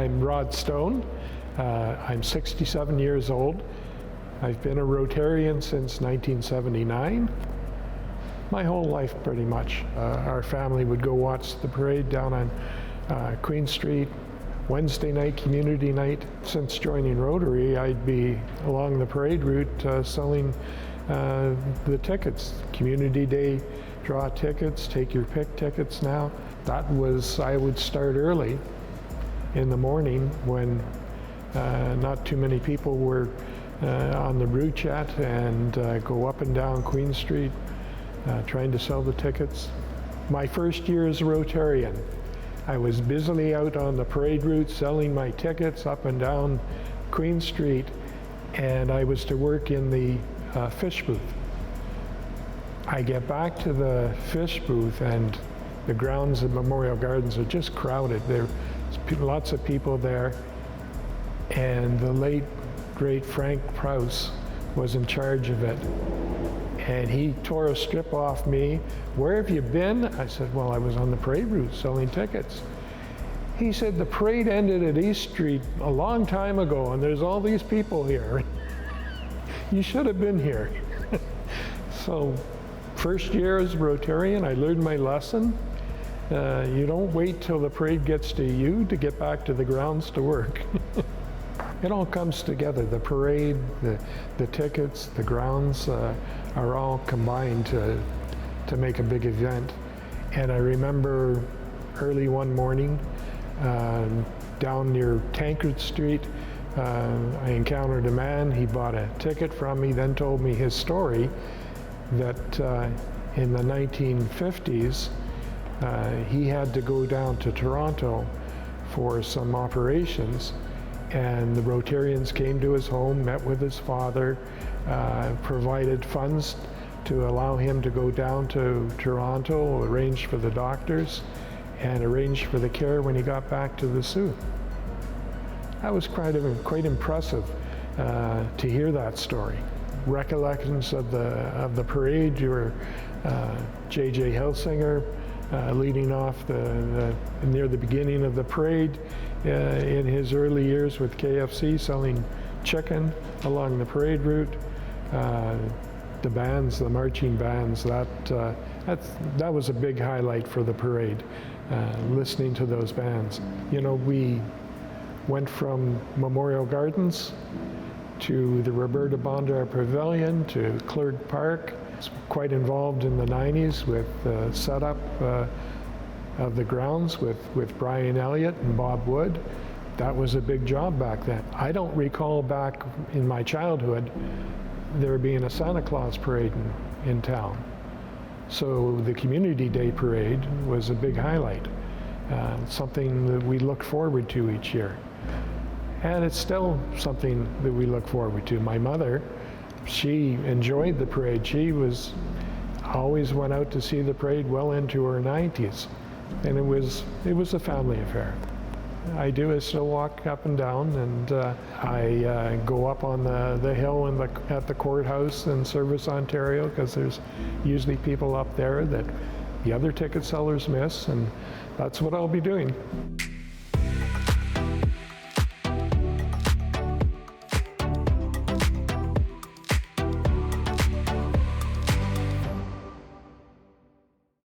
I'm Rod Stone. I'm 67 years old. I've been a Rotarian since 1979. My whole life, pretty much. Our family would go watch the parade down on Queen Street, Wednesday night, community night. Since joining Rotary, I'd be along the parade route selling the tickets. Community Day draw tickets, take your pick tickets now. That was, I would start early in the morning when not too many people were on the route yet, and go up and down Queen Street trying to sell the tickets. My first year as a Rotarian, I was busily out on the parade route selling my tickets up and down Queen Street, and I was to work in the fish booth. I get back to the fish booth and the grounds of Memorial Gardens are just crowded. There's lots of people there, and the late, great Frank Prowse was in charge of it. And he tore a strip off me. "Where have you been?" I said, "Well, I was on the parade route selling tickets." He said, "The parade ended at East Street a long time ago, and there's all these people here. You should have been here." So, first year as a Rotarian, I learned my lesson. You don't wait till the parade gets to you to get back to the grounds to work. It all comes together. The parade, the tickets, the grounds are all combined to make a big event. And I remember early one morning down near Tankard Street, I encountered a man. He bought a ticket from me, then told me his story that in the 1950s, he had to go down to Toronto for some operations, and the Rotarians came to his home, met with his father, provided funds to allow him to go down to Toronto, arranged for the doctors, and arranged for the care when he got back to the Sault. That was quite impressive to hear that story. Recollections of the parade were J.J. Helsinger leading off near the beginning of the parade in his early years with KFC, selling chicken along the parade route. The bands, the marching bands, that was a big highlight for the parade, listening to those bands. You know, we went from Memorial Gardens to the Roberta Bondar Pavilion to Clerg Park. I was quite involved in the 90s with the setup of the grounds with Brian Elliott and Bob Wood. That was a big job back then. I don't recall back in my childhood there being a Santa Claus parade in town. So the Community Day parade was a big highlight, something that we look forward to each year. And it's still something that we look forward to. My mother, she enjoyed the parade. She always went out to see the parade well into her 90s. And it was a family affair. I still walk up and down, and I go up on the hill at the courthouse in Service, Ontario, because there's usually people up there that the other ticket sellers miss, and that's what I'll be doing.